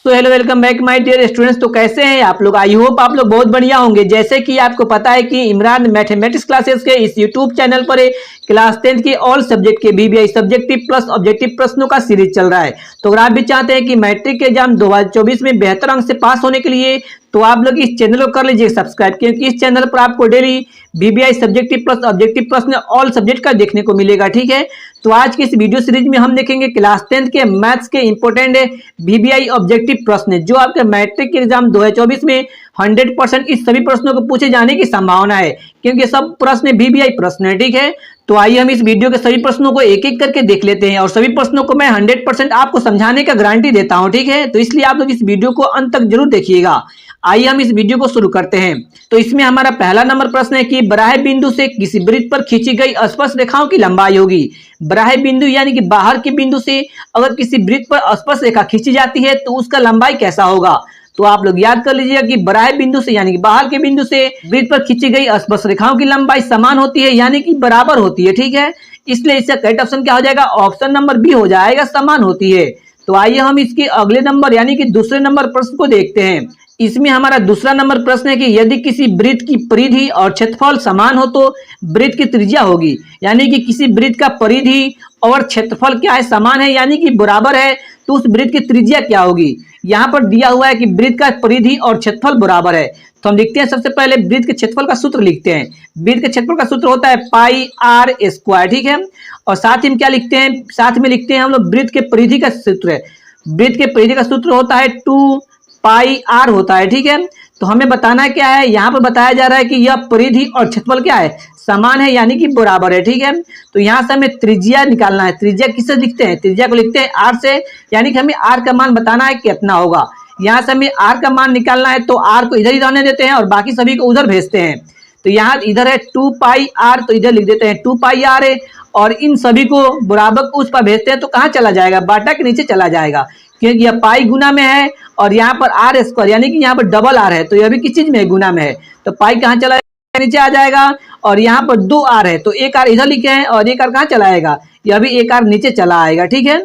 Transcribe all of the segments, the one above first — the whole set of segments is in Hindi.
So hello welcome back my dear students. तो कैसे हैं आप लोग? आई होप आप लोग बहुत बढ़िया होंगे। जैसे कि आपको पता है कि इमरान मैथमेटिक्स क्लासेस के इस यूट्यूब चैनल पर क्लास 10th के ऑल सब्जेक्ट के बीबीआई सब्जेक्टिव प्लस ऑब्जेक्टिव प्रश्नों का सीरीज चल रहा है। तो अगर आप भी चाहते हैं कि मैट्रिक के एग्जाम 2024 में बेहतर अंक से पास होने के लिए तो आप लोग इस चैनल को कर लीजिए सब्सक्राइब, क्योंकि इस चैनल पर आपको daily BBI subjective plus objective प्रश्न ऑल सब्जेक्ट का देखने को मिलेगा। ठीक है, तो आज की इस वीडियो सीरीज में हम देखेंगे क्लास 10th के मैथ्स के इंपोर्टेंट बीबीआई ऑब्जेक्टिव प्रश्न जो आपके मैट्रिक के एग्जाम 2024 में 100% इस सभी प्रश्नों को पूछे जाने की संभावना है, क्योंकि सब प्रश्न बीबीआई प्रश्न है। ठीक है, तो आइए हम इस वीडियो के सभी प्रश्नों को एक एक करके देख लेते हैं और सभी प्रश्नों को मैं 100% आपको समझाने का गारंटी देता हूं। ठीक है, तो इसलिए आप लोग इस वीडियो को अंत तक जरूर देखिएगा। आइए हम इस वीडियो को शुरू करते हैं। तो इसमें हमारा पहला नंबर प्रश्न है कि बराह बिंदु से किसी वृत्त पर खींची गई स्पर्श रेखाओं की लंबाई होगी। बराह बिंदु यानी कि बाहर के बिंदु से अगर किसी वृत्त पर स्पर्श रेखा खींची जाती है तो उसका लंबाई कैसा होगा। तो आप लोग याद कर लीजिएगा कि बराह बिंदु से यानी कि बाहर के बिंदु से वृत्त पर खींची गई स्पर्श रेखाओं की लंबाई समान होती है, यानी कि बराबर होती है। ठीक है, इसलिए इसका करेक्ट ऑप्शन क्या हो जाएगा? ऑप्शन नंबर बी हो जाएगा, समान होती है। तो आइए हम इसके अगले नंबर यानी कि दूसरे नंबर प्रश्न को देखते हैं। इसमें हमारा दूसरा नंबर प्रश्न है कि यदि किसी वृत्त की परिधि और क्षेत्रफल समान हो तो वृत्त की त्रिज्या होगी। यानी कि किसी वृत्त का परिधि और क्षेत्रफल क्या है? समान है, यानी कि बराबर है, तो उस वृत्त की त्रिज्या क्या होगी? यहाँ पर दिया हुआ है कि वृत्त का परिधि और क्षेत्रफल बराबर है, तो हम लिखते हैं सबसे पहले वृत्त के क्षेत्रफल का सूत्र लिखते हैं। वृत्त के क्षेत्रफल का सूत्र होता है पाई आर स्क्वायर। ठीक है, और साथ ही हम क्या लिखते हैं? साथ में लिखते हैं हम लोग वृत्त के परिधि का सूत्र है। वृत्त के परिधि का सूत्र होता है 2 पाई आर होता है। ठीक है, तो हमें बताना क्या है? यहाँ पर बताया जा रहा है कि यह परिधि और क्षेत्रफल क्या है? समान है, यानी कि बराबर है। ठीक है, तो यहाँ से हमें त्रिज्या निकालना है। त्रिज्या किससे लिखते हैं? त्रिज्या को लिखते हैं आर से, यानी कि हमें आर का मान बताना है कितना होगा। यहाँ से हमें आर का मान निकालना है, तो आर को इधर ही रहने देते हैं और बाकी सभी को उधर भेजते हैं। तो यहाँ इधर है 2 पाई आर, तो इधर लिख देते हैं 2 पाई आर है, और इन सभी को बराबर उस पर भेजते हैं तो कहाँ चला जाएगा? बाटा के नीचे चला जाएगा, क्योंकि यह पाई गुना में है और यहाँ पर आर स्क्वायर यानी कि यहाँ पर डबल आर है, तो यह भी किस चीज में है? गुना में है, तो पाई कहाँ चला जाएगा? नीचे आ जाएगा। और यहाँ पर 2 आर है, तो एक आर इधर लिखे हैं और एक आर कहाँ चला आएगा? यह भी एक आर नीचे चला आएगा। ठीक है,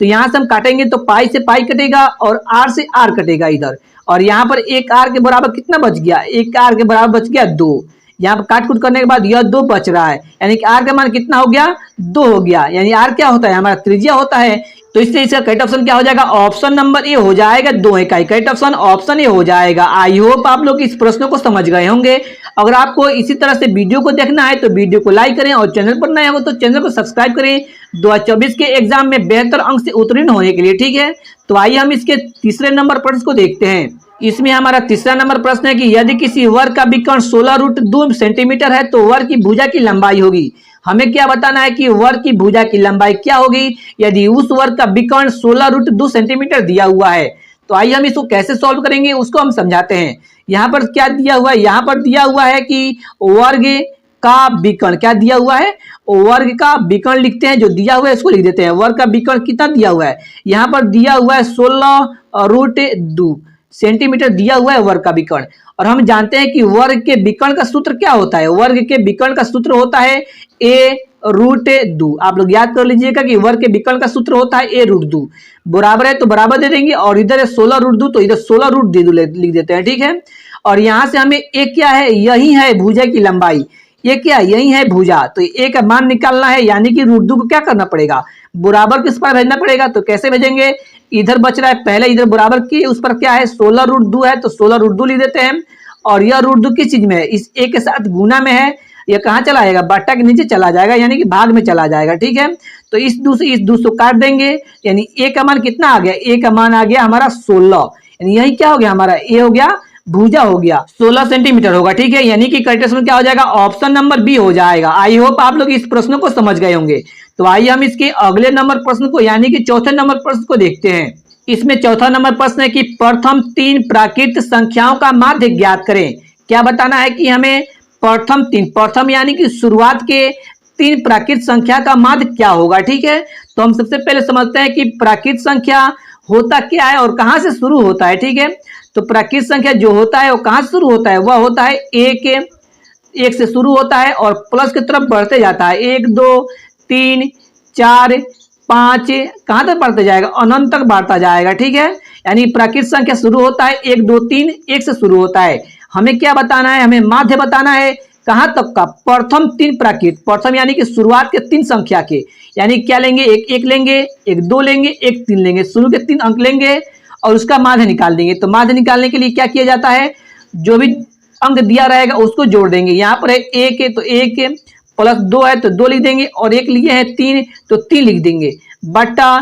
तो यहाँ से हम काटेंगे तो पाई से पाई कटेगा और आर से आर कटेगा इधर, और यहाँ पर एक आर के बराबर कितना बच गया? एक आर के बराबर बच गया 2। यहाँ पर काट कूट करने के बाद यह 2 बच रहा है, यानी कि आर का मान कितना हो गया? 2 हो गया, यानी आर क्या होता है? हमारा त्रिज्या होता है। तो इससे इसका करेक्ट ऑप्शन क्या हो जाएगा? ऑप्शन नंबर ए हो जाएगा, 2 इकाई। करेक्ट ऑप्शन ऑप्शन ए हो जाएगा। आई होप आप लोग इस प्रश्न को समझ गए होंगे। अगर आपको इसी तरह से वीडियो को देखना है तो वीडियो को लाइक करें, और चैनल पर नए हो तो चैनल को सब्सक्राइब करें 2024 के एग्जाम में बेहतर अंक से उत्तीर्ण होने के लिए। ठीक है, तो आइए हम इसके तीसरे नंबर प्रश्न को देखते हैं। इसमें हमारा तीसरा नंबर प्रश्न है कि यदि किसी वर्ग का विकर्ण 16√2 सेंटीमीटर है तो वर्ग की भुजा की लंबाई होगी। हमें क्या बताना है कि वर्ग की भुजा की लंबाई क्या होगी यदि उस वर्ग का विकर्ण 16√2 सेंटीमीटर दिया हुआ है। तो आइए हम इसको कैसे सॉल्व करेंगे उसको हम समझाते हैं। यहाँ पर क्या दिया हुआ है? यहाँ पर दिया हुआ है कि वर्ग का विकर्ण क्या दिया हुआ है? वर्ग का विकर्ण लिखते हैं, जो दिया हुआ है इसको लिख देते हैं। वर्ग का विकर्ण कितना दिया हुआ है? यहाँ पर दिया हुआ है 16√2 सेंटीमीटर दिया हुआ है वर्ग का विकर्ण, और हम जानते हैं कि वर्ग के विकर्ण का सूत्र क्या होता है? वर्ग के विकर्ण का सूत्र होता है a√2। आप लोग याद कर लीजिएगा कि वर्ग के विकर्ण का सूत्र होता है a√2। बराबर है तो बराबर दे देंगे, और इधर है 16√2 तो इधर 16√2 लिख देते हैं। ठीक है, और यहाँ से हमें एक क्या है? यही है भुजा की लंबाई। ये क्या? यही है भुजा, तो ए का मान निकालना है, यानी कि √2 को क्या करना पड़ेगा? बराबर किस पर भेजना पड़ेगा? तो कैसे भेजेंगे? इधर बच रहा है, पहले इधर बराबर की उस पर क्या है? 16√2 है, तो 16√2 लिख देते हैं। और यह √2 किस चीज में है? इस ए के साथ गुना में है, यह कहाँ चला जाएगा? बाटा के नीचे चला जाएगा, यानी कि भाग में चला जाएगा। ठीक है, तो इस 2 को काट देंगे, यानी ए का मान कितना आ गया? ए का मान आ गया हमारा 16, यानी यही क्या हो गया? हमारा ए हो गया, भुजा हो गया 16 सेंटीमीटर होगा। ठीक है, यानी कि करेक्ट आंसर क्या हो जाएगा? ऑप्शन नंबर बी हो जाएगा। आई होप आप लोग इस प्रश्न को समझ गए होंगे। तो आइए हम इसके अगले नंबर प्रश्न को यानी कि चौथे नंबर प्रश्न को देखते हैं। इसमें चौथा नंबर प्रश्न है कि प्रथम 3 प्राकृत संख्याओं का माध्य ज्ञात करें। क्या बताना है कि हमें प्रथम यानी कि शुरुआत के 3 प्राकृत संख्या का माध्य क्या होगा। ठीक है, तो हम सबसे पहले समझते हैं कि प्राकृत संख्या होता क्या है और कहां से शुरू होता है। ठीक है, तो प्राकृत संख्या जो होता है वो कहां से शुरू होता है? वह होता है एक से शुरू होता है और प्लस की तरफ बढ़ते जाता है। 1 2 3 4 5 कहां तक बढ़ते जाएगा? अनंत तक बढ़ता जाएगा। ठीक है, यानी प्राकृत संख्या शुरू होता है 1 2 3 1 से शुरू होता है। हमें क्या बताना है, हमें माध्य बताना है। कहां तक का, प्रथम 3 प्राकृत, प्रथम यानी कि शुरुआत के 3 संख्या के, यानी क्या लेंगे, एक 1 लेंगे, एक 2 लेंगे, एक 3 लेंगे, शुरू के 3 अंक लेंगे और उसका माध्य निकाल देंगे। तो माध्य निकालने के लिए क्या किया जाता है, जो भी अंक दिया रहेगा उसको जोड़ देंगे। यहाँ पर है 1 है तो 1 प्लस 2 है तो 2 लिख देंगे, और 1 लिए हैं 3 तो 3 लिख देंगे, बटा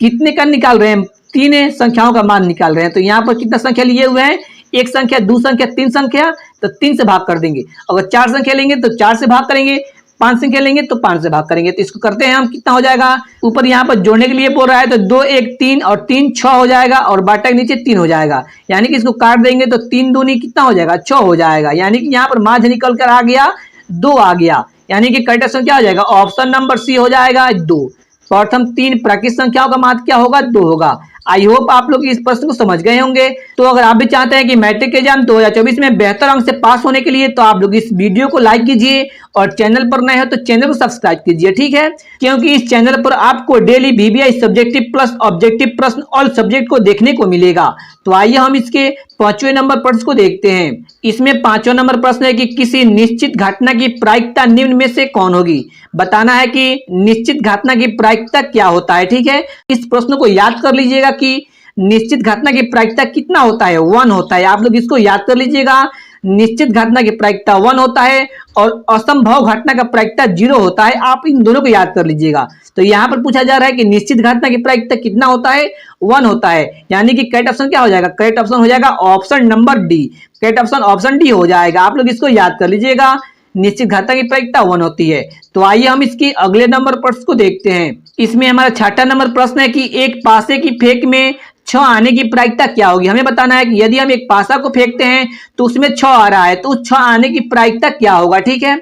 कितने का निकाल रहे हैं, 3 संख्याओं का मान निकाल रहे हैं। तो यहाँ पर कितना संख्या लिए हुए हैं, 1 संख्या, 2 संख्या, 3 संख्या, तो 3 से भाग कर देंगे। अगर 4 संख्या लेंगे तो 4 से भाग करेंगे, 5 संख्या लेंगे तो 5 से भाग करेंगे। तो इसको करते हैं हम, कितना हो जाएगा, ऊपर यहाँ पर जोड़ने के लिए बोल रहा है तो 2 1 3 और 3 6 हो जाएगा, और बाटा के नीचे 3 हो जाएगा, यानी कि इसको काट देंगे तो 3 दूनी कितना हो जाएगा, 6 हो जाएगा। यानी कि यहाँ पर माध्य निकल कर आ गया 2 आ गया, यानी कि करेक्ट आंसर क्या हो जाएगा, ऑप्शन नंबर सी हो जाएगा 2। प्रथम 3 प्राकृत संख्याओं का माध्य क्या होगा, 2 होगा। आई होप आप लोग इस प्रश्न को समझ गए होंगे। तो अगर आप भी चाहते हैं कि मैट्रिक एग्जाम 2024 में बेहतर अंक से पास होने के लिए, तो आप लोग इस वीडियो को लाइक कीजिए, और चैनल पर नए हो तो चैनल को सब्सक्राइब कीजिए, ठीक है, क्योंकि इस चैनल पर आपको daily VBI subjective plus objective प्रश्न ऑल सब्जेक्ट को देखने को मिलेगा। तो आइए हम इसके 5वें नंबर प्रश्न को देखते हैं। इसमें 5वां नंबर प्रश्न है कि किसी निश्चित घटना की प्रायिकता निम्न में से कौन होगी। बताना है कि निश्चित घटना की प्रायिकता क्या होता है, ठीक है। इस प्रश्न को याद कर लीजिएगा कि निश्चित घटना की प्रायिकता कितना होता है, 1 होता है। आप लोग इसको याद कर लीजिएगा, निश्चित घटना की प्रायिकता 1 होता है और असंभव घटना का प्रायिकता 0 होता है। आप इन दोनों को याद कर लीजिएगा। तो यहाँ पर पूछा जा रहा है कि निश्चित घटना की प्रायिकता कितना होता है, 1 होता है, यानी कि करेक्ट ऑप्शन क्या हो जाएगा, करेक्ट ऑप्शन हो जाएगा option number D, correct option option D हो जाएगा। आप लोग इसको याद कर लीजिएगा, निश्चित घटना की प्रायिकता 1 होती है। तो आइए हम इसकी अगले नंबर प्रश्न को देखते हैं। इसमें हमारा 6वां नंबर प्रश्न है कि एक पासे की फेंक में 6 आने की प्रायिकता क्या होगी। हमें बताना है कि यदि हम एक पासा को फेंकते हैं तो उसमें 6 आ रहा है, तो उस 6 आने की प्रायिकता क्या होगा, ठीक है।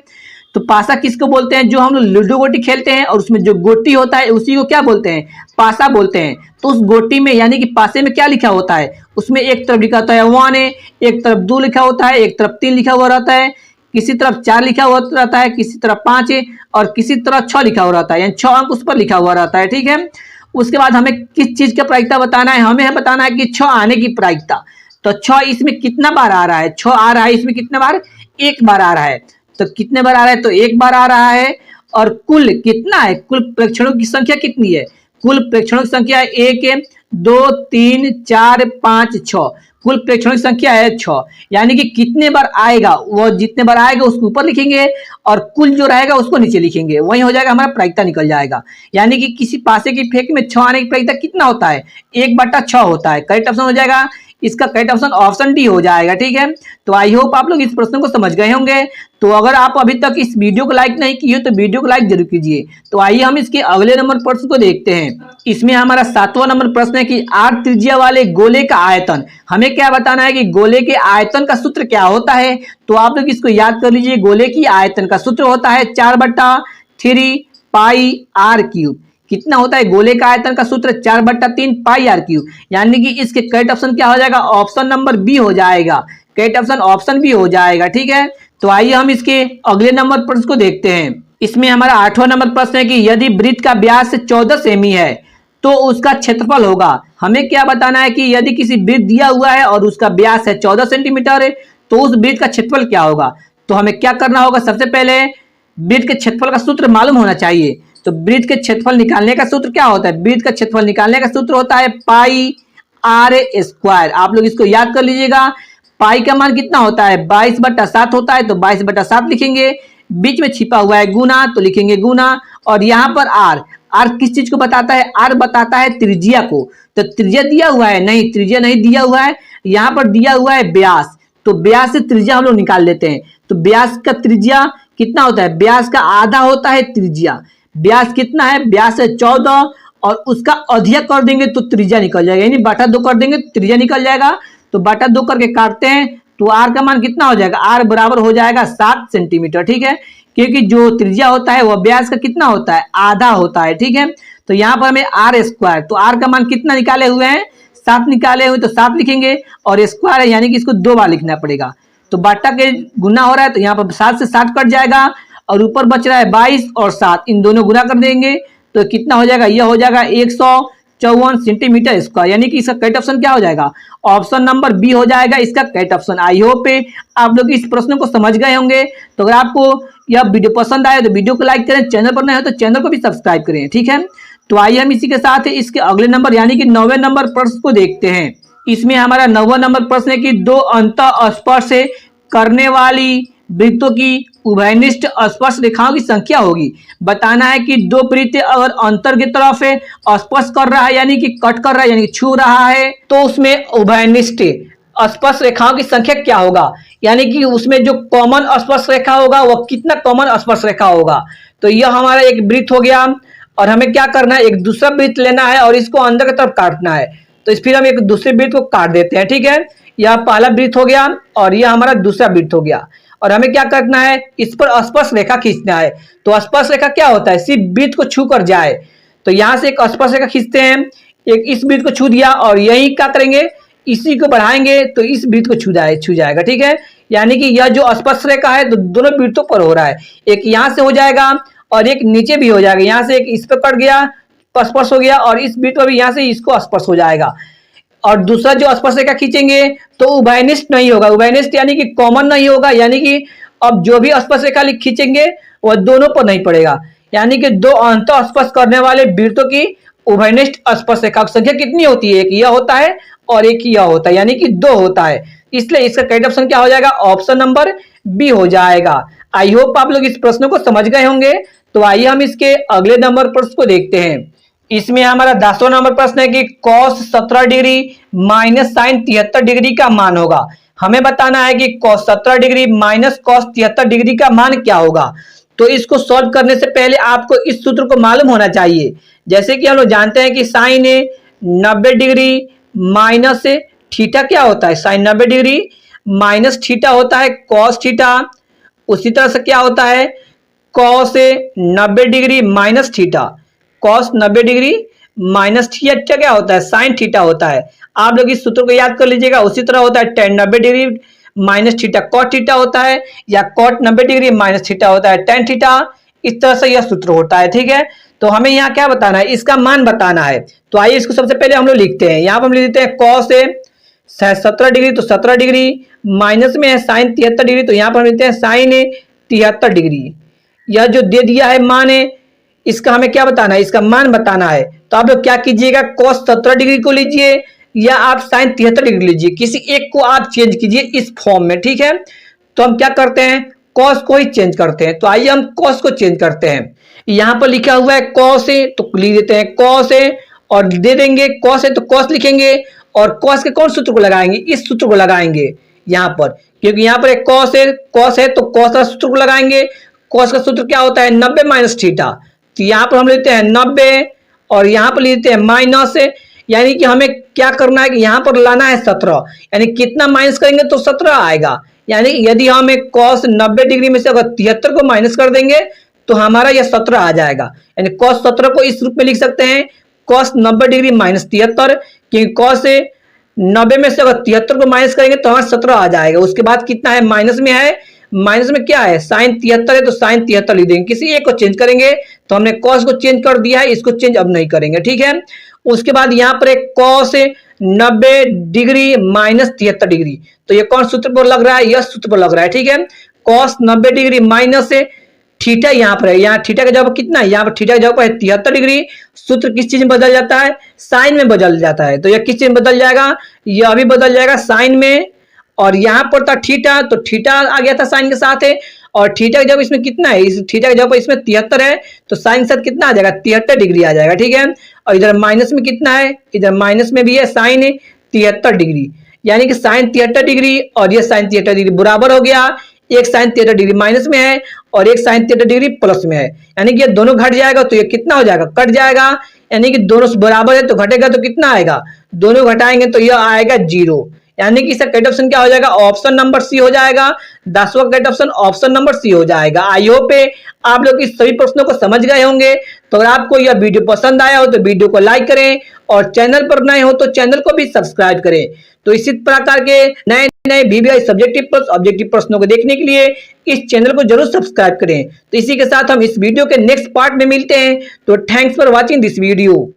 तो पासा किसको बोलते हैं, जो हम लोग लूडो गोटी खेलते हैं और उसमें जो गोटी होता है उसी को क्या बोलते हैं, पासा बोलते हैं। तो उस गोटी में यानी कि पासे में क्या लिखा होता है, उसमें एक तरफ लिखा होता है 1 है, एक तरफ 2 लिखा होता है, एक तरफ 3 लिखा हुआ रहता है, किसी तरफ 4 लिखा हुआ रहता है, किसी तरफ 5 है, और किसी तरफ 6 लिखा हुआ रहता है, यानी 6 अंक उस पर लिखा हुआ रहता है, ठीक है। उसके बाद हमें किस चीज का प्रायिकता बताना है, हमें बताना है कि 6 आने की प्रायिकता। तो 6 इसमें कितना बार आ रहा है, 6 आ रहा है इसमें कितने बार, 1 बार आ रहा है। तो कितने बार आ रहा है, तो 1 बार आ रहा है। और कुल कितना है, कुल प्रेक्षणों की संख्या कितनी है, कुल प्रेक्षणों की संख्या 1 2 3 4 5 6, कुल प्रेक्षणों की संख्या है 6, यानी कि कितने बार आएगा, वो जितने बार आएगा उसको ऊपर लिखेंगे और कुल जो रहेगा उसको नीचे लिखेंगे, वही हो जाएगा, हमारा प्रायिकता निकल जाएगा। यानी कि किसी पासे की फेंक में 6 आने की प्रायिकता कितना होता है, 1/6 होता है। करेक्ट ऑप्शन हो जाएगा इसका, करेक्ट ऑप्शन ऑप्शन डी हो जाएगा, ठीक है। तो आई होप आप लोग इस प्रश्न को समझ गए होंगे। तो अगर आप अभी तक इस वीडियो को लाइक नहीं किए तो वीडियो को लाइक जरूर कीजिए। तो आइए हम इसके अगले नंबर प्रश्न को देखते हैं। इसमें हमारा 7वां नंबर प्रश्न है कि 8 त्रिज्या वाले गोले का आयतन। हमें क्या बताना है कि गोले के आयतन का सूत्र क्या होता है। तो आप लोग इसको याद कर लीजिए, गोले की आयतन का सूत्र होता है 4/3 पाई आर क्यूब। कितना होता है, गोले का आयतन का सूत्र 4/3 पाई आर क्यूब, यानी कि इसके करेक्ट ऑप्शन क्या हो जाएगा, ऑप्शन नंबर बी हो जाएगा, करेक्ट ऑप्शन ऑप्शन बी हो जाएगा, ठीक है। तो आइए हम इसके अगले नंबर प्रश्न को देखते हैं। इसमें हमारा 8वां नंबर प्रश्न है कि यदि वृत्त का व्यास 14 सेमी है तो उसका क्षेत्रफल होगा। हमें क्या बताना है कि यदि किसी वृत्त दिया हुआ है और उसका व्यास है 14 सेंटीमीटर है तो उस वृत्त का क्षेत्रफल क्या होगा। तो हमें क्या करना होगा, सबसे पहले वृत्त के क्षेत्रफल का सूत्र मालूम होना चाहिए। तो वृत्त के क्षेत्रफल निकालने का सूत्र क्या होता है, वृत्त का क्षेत्रफल निकालने का सूत्र होता है पाई आर स्क्वायर। आप लोग इसको याद कर लीजिएगा। पाई का मान कितना होता है, 22/7 होता है, तो 22/7 लिखेंगे। बीच में छिपा हुआ है गुना, तो लिखेंगे गुना। और यहाँ पर आर, आर किस चीज को बताता है, आर बताता है त्रिज्या को। तो त्रिज्या दिया हुआ है, नहीं त्रिज्या नहीं दिया हुआ है, यहाँ पर दिया हुआ है व्यास। तो व्यास से त्रिज्या हम लोग निकाल लेते हैं। तो व्यास का त्रिज्या कितना होता है, व्यास का आधा होता है त्रिज्या। व्यास कितना है, व्यास है 14 और उसका अधिक कर देंगे तो त्रिज्या निकल जाएगा, यानी 2 कर देंगे तो त्रिज्या निकल जाएगा। तो 2 करके काटते हैं तो आर का मान कितना हो जाएगा, आर बराबर हो जाएगा 7 सेंटीमीटर, ठीक है। क्योंकि जो त्रिज्या होता है वह व्यास का कितना होता है, आधा होता है, ठीक है। तो यहाँ पर हमें आर स्क्वायर, तो आर का मान कितना निकाले हुए हैं, 7 निकाले हुए, तो 7 लिखेंगे और स्क्वायर है यानी कि इसको 2 बार लिखना पड़ेगा। तो बाटा के गुना हो रहा है तो यहाँ पर 7 से 7 कट जाएगा और ऊपर बच रहा है 22 और 7, इन दोनों गुना कर देंगे तो कितना हो जाएगा, यह हो जाएगा 54 सेंटीमीटर स्क्वायर, यानी कि इसका करेक्ट ऑप्शन क्या हो जाएगा, ऑप्शन नंबर बी हो जाएगा इसका करेक्ट ऑप्शन। आई होप आप लोग इस प्रश्न को समझ गए होंगे। तो अगर आपको यह वीडियो पसंद आए तो वीडियो को लाइक करें, चैनल पर नए हो तो चैनल को भी सब्सक्राइब करें, ठीक है। तो आइए हम इसी के साथ इसके अगले नंबर यानी कि 9वें नंबर प्रश्न को देखते हैं। इसमें हमारा 9वां नंबर प्रश्न है कि दो अंतः स्पर्श करने वाली वृत्तों की उभयनिष्ठ स्पर्श रेखाओं की संख्या होगी। बताना है कि दो वृत्त अगर अंतर की तरफ स्पर्श कर रहा है यानी कि कट कर रहा है यानी कि छू रहा है, तो उसमें उभयनिष्ठ स्पर्श रेखाओं की संख्या क्या होगा, यानी कि उसमें जो कॉमन स्पर्श रेखा होगा वह कितना कॉमन स्पर्श रेखा होगा। तो यह हमारा एक वृत्त हो गया और हमें क्या करना है, एक दूसरा वृत्त लेना है और इसको अंदर की तरफ काटना है। तो फिर हम एक दूसरे वृत्त को काट देते हैं, ठीक है। यह पहला वृत्त हो गया और यह हमारा दूसरा वृत्त हो गया और हमें क्या करना है, इस पर स्पर्श रेखा खींचना है। तो स्पर्श रेखा क्या होता है, सिर्फ वृत्त को छू कर जाए। तो यहां से एक स्पर्श रेखा खींचते हैं, एक इस वृत्त को छू दिया और यही क्या करेंगे, इसी को बढ़ाएंगे तो इस वृत्त को छू जाएगा, ठीक है। यानी कि यह जो स्पर्श रेखा है तो दोनों वृत्तों पर हो रहा है, एक यहां से हो जाएगा और एक नीचे भी हो जाएगा। यहां से एक इस पर कट गया, स्पर्श हो गया और इस वृत्त पर भी यहां से इसको स्पर्श हो जाएगा। और दूसरा जो स्पर्श रेखा खींचेंगे तो उभयनिष्ठ नहीं होगा, उभयनिष्ठ यानी कि कॉमन नहीं होगा, यानी कि अब जो भी स्पर्श रेखा खींचेंगे वह दोनों पर नहीं पड़ेगा। यानी कि दो अंतः स्पर्श करने वाले वृत्तों की उभयनिष्ठ स्पर्श रेखा की संख्या कितनी होती है, एक यह होता है और एक यह होता है, यानी कि दो होता है। इसलिए इसका करेक्ट ऑप्शन क्या हो जाएगा, ऑप्शन नंबर बी हो जाएगा। आई होप आप लोग इस प्रश्न को समझ गए होंगे। तो आइए हम इसके अगले नंबर प्रश्न को देखते हैं। इसमें हमारा 10वां नंबर प्रश्न है कि cos 17 degree minus sine 73 degree का मान होगा। हमें बताना है कि cos 17 degree minus cos 73 degree का मान क्या होगा। तो इसको सॉल्व करने से पहले आपको इस सूत्र को मालूम होना चाहिए। जैसे कि हम लोग जानते हैं कि साइन 90 डिग्री माइनस थीटा क्या होता है, साइन 90 डिग्री माइनस थीटा होता है cos थीटा। उसी तरह से क्या होता है, cos 90 degree minus theta, cos 90 degree minus theta क्या होता है, साइन थीटा होता है। आप लोग इस सूत्र को याद कर लीजिएगा। उसी तरह होता है tan 90 degree minus theta cot theta होता है, या cot 90 डिग्री माइनस थीटा होता है tan थीटा। इस तरह से यह सूत्र होता है, ठीक है। तो हमें यहाँ क्या बताना है, इसका मान बताना है। तो आइए इसको सबसे पहले हम लोग लिखते हैं। यहाँ पर हम लिख देते हैं cos 17 डिग्री, तो 17 डिग्री माइनस में है साइन 73 डिग्री, तो यहाँ पर हम लिखते हैं साइन 73 डिग्री। यह जो दे दिया है मान है, इसका हमें क्या बताना है, इसका मान बताना है। तो आप लोग क्या कीजिएगा, cos 17 डिग्री को लीजिए या आप साइन 73 डिग्री लीजिए, किसी एक को आप चेंज कीजिए इस फॉर्म में, ठीक है। तो हम क्या करते हैं, cos को ही चेंज करते हैं। तो आइए हम cos को चेंज करते हैं। यहाँ पर लिखा हुआ है cos है तो लिख देते हैं cos है और दे देंगे cos है तो cos लिखेंगे और cos के कौन सूत्र को लगाएंगे, इस सूत्र को लगाएंगे यहाँ पर, क्योंकि यहाँ पर एक cos है तो cos का सूत्र को लगाएंगे। cos का सूत्र क्या होता है, 90 माइनस थीटा। तो यहाँ पर हम लेते हैं 90 और यहाँ पर लेते हैं माइनस, यानी कि हमें क्या करना है कि यहाँ पर लाना है 17, यानी कितना माइनस करेंगे तो 17 आएगा। यानी यदि हम एक cos 90 डिग्री में से अगर 73 को माइनस कर देंगे तो हमारा यह 17 आ जाएगा। यानी cos 17 को इस रूप में लिख सकते हैं, cos 90 डिग्री माइनस 73, क्योंकि cos 90 में से अगर 73 को माइनस करेंगे तो हमारा 17 आ जाएगा। उसके बाद कितना है, माइनस में है, माइनस में क्या है, साइन 73 है तो साइन 73 लिख देंगे, किसी एक को चेंज करेंगे। तो हमने cos को चेंज कर दिया है, इसको चेंज अब नहीं करेंगे, ठीक है। उसके बाद यहाँ पर एक cos 90 डिग्री माइनस 73 डिग्री, तो ये कौन सूत्र पर लग रहा है, यह सूत्र पर लग रहा है, ठीक है। cos 90 डिग्री माइनस थीटा यहाँ पर है, यहाँ थीटा का जवाब कितना है, यहाँ पर थीटा का जवाब है 73 डिग्री। सूत्र किस चीज में बदल जाता है, साइन में बदल जाता है। तो यह किस चीज में बदल जाएगा, यह भी बदल जाएगा साइन में। और यहाँ पर था थीटा, तो थीटा आ गया था साइन के साथ है, और थीटा का जब इसमें कितना है, इस थीटा का जब इसमें 73 है तो साइन के साथ कितना आ जाएगा, 73 डिग्री आ जाएगा, ठीक है। और इधर माइनस में कितना है, इधर माइनस में भी है साइन 73 डिग्री, यानी कि साइन 73 डिग्री और ये साइन 73 डिग्री बराबर हो गया। एक साइन 73 डिग्री माइनस में है और एक साइन 73 डिग्री प्लस में है, यानी कि ये दोनों घट जाएगा तो ये कितना हो जाएगा, कट जाएगा। यानी कि दोनों बराबर है तो घटेगा तो कितना आएगा, दोनों घटाएंगे तो यह आएगा 0। यानी कि इसका करेक्ट ऑप्शन क्या हो जाएगा, ऑप्शन नंबर सी हो जाएगा। 10वां correct option option number C हो जाएगा। आई होप आप लोग इस सभी प्रश्नों को समझ गए होंगे। तो अगर आपको यह वीडियो पसंद आया हो तो वीडियो को लाइक करें और चैनल पर नए हो तो चैनल को भी सब्सक्राइब करें। तो इसी प्रकार के नए नए VVI सब्जेक्टिव प्लस ऑब्जेक्टिव प्रश्नों को देखने के लिए इस चैनल को जरूर सब्सक्राइब करें। तो इसी के साथ हम इस वीडियो के नेक्स्ट पार्ट में मिलते हैं। तो thanks for watching this video.